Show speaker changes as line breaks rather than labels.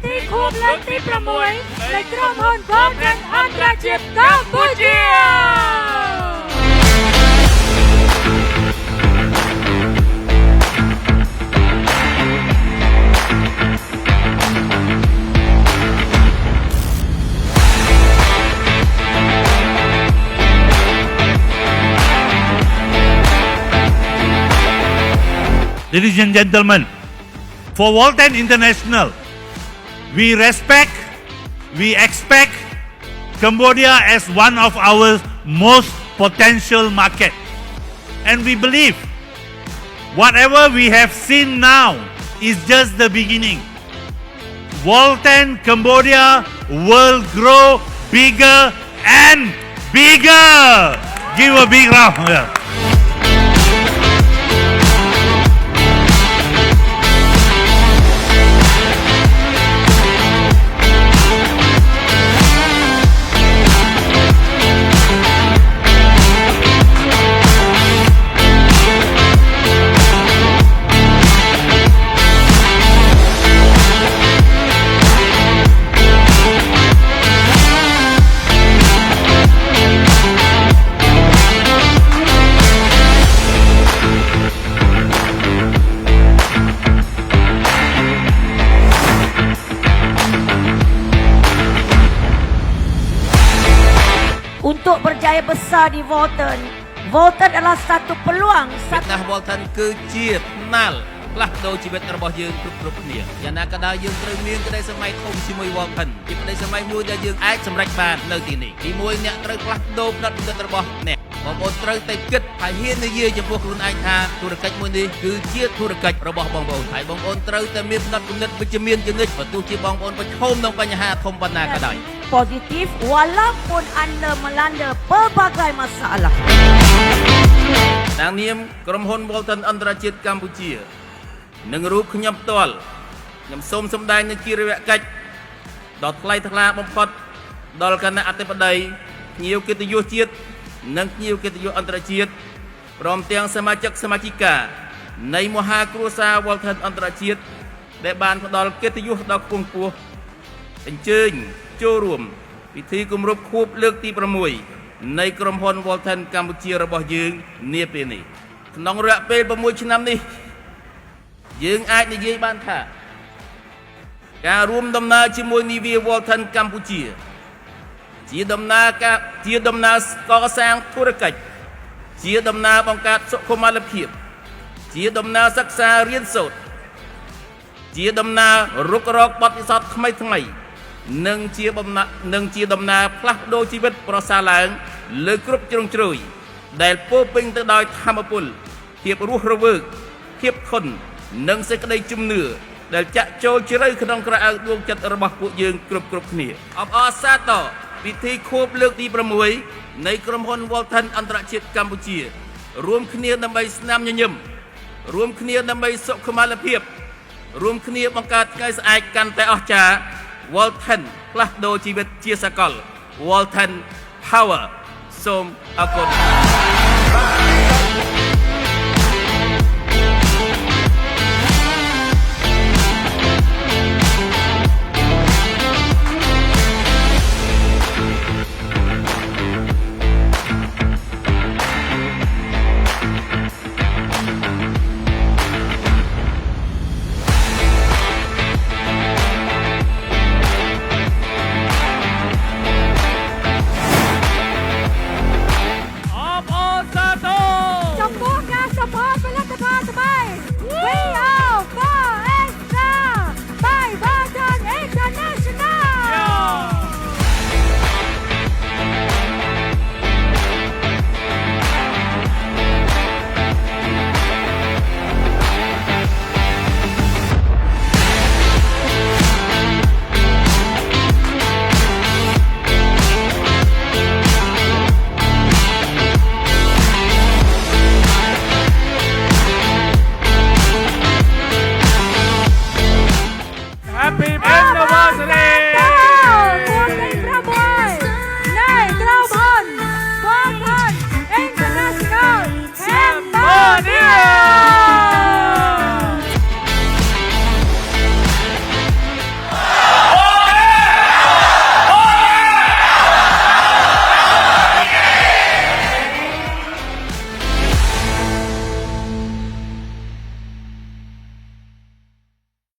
ธีควบលើកទី6នៃក្រុមហ៊ុន Volten អន្តរជាតិកម្ពុជា
Ladies and gentlemen, for Volten International, we respect, we expect Cambodia as one of our most potential market. And we believe whatever we have seen now is just the beginning. Volten Cambodia will grow bigger and bigger. Give a big round.
Untuk berjaya besar di Volten, Volten adalah satu peluang.
Nah, Volten គឺជាផ្នែកផ្លាស់ប្ដូរជីវិតរបស់យើងគ្រប់គ្នាយ៉ាងណាក៏ដោយយើងត្រូវមានក្តីស្រមៃធំជាមួយ Volten ជាក្តីស្រមៃមួយដែលយើងអាចសម្រេចបាននៅទីនេះទី1អ្នកត្រូវផ្លាស់ប្ដូរផ្នែកគំនិតរបស់អ្នកបងប្អូនត្រូវតែគិតហើយហ៊ាននិយាយចំពោះខ្លួនឯងថាធុរកិច្ចមួយនេះគឺជាធុរកិច្ចរបស់បងប្អូនហើយបងប្អូនត្រូវតែមានផ្នែកគំនិតវិជ្ជមានជានិច្ចបើទោះជាបងប្អូនប្រឈមនឹងបញ្ហាធំប៉ុណ្ណាក៏ដោយ
Positif walaupun anda melanda pelbagai masalah.
តាមនាមក្រុមហ៊ុន Volten អន្តរជាតិកម្ពុជានិងរូបខ្ញុំផ្ទាល់ខ្ញុំសូមសម្ដែងនូវជារវកិច្ចដ៏ថ្លៃថ្លាបំផុតដល់គណៈអធិបតីភ្ញៀវកិត្តិយសជាតិនិងភ្ញៀវកិត្តិយសអន្តរជាតិព្រមទាំងសមាជិកសមាជិកានៃមហាគ្រួសារ Volten អន្តរជាតិដែលបានផ្ដល់កិត្តិយសដ៏ខ្ពង់ខ្ពស់អញ្ជើញចូលរួមពិធីគម្រប់ខួបលើកទី6នៃក្រុមហ៊ុន Volten កម្ពុជារបស់យើងនាពេលនេះក្នុងរយៈពេល6ឆ្នាំនេះយើងអាចនិយាយបានថាការរួមដំណើរជាមួយនាវា Volten កម្ពុជាជាដំណើរកសាងធុរកិច្ចជាដំណើរបង្កើតសុខុមាលភាពជាដំណើរសិក្សារៀនសូត្រជាដំណើររុករកបទពិសោធន៍ថ្មីនិងជាដំណើរផ្លាស់ប្ដូរជីវិតប្រសើរឡើងលើគ្រប់ជ្រុងជ្រោយដែលពោរពេញទៅដោយធម៌ពលភាពរស់រវើកភាពធន់និងសេចក្តីជំនឿដែលចាក់ចូលជ្រៅក្នុងក្រអៅដួងចិត្តរបស់ពួកយើងគ្រប់គ្នាអបអរសាទរពិធីខួបលើកទី6នៃក្រុមហ៊ុន Volten អន្តរជាតិកម្ពុជារួមគ្នាដើម្បីស្នាមញញឹមរួមគ្នាដើម្បីសុខុមាលភាពរួមគ្នាបង្កើតថ្ងៃស្អែកកាន់តែអស្ចារ្យ Volten ផ្លាស់ប្ដូរជីវិតជាសកល Volten Power សូមអរគុណ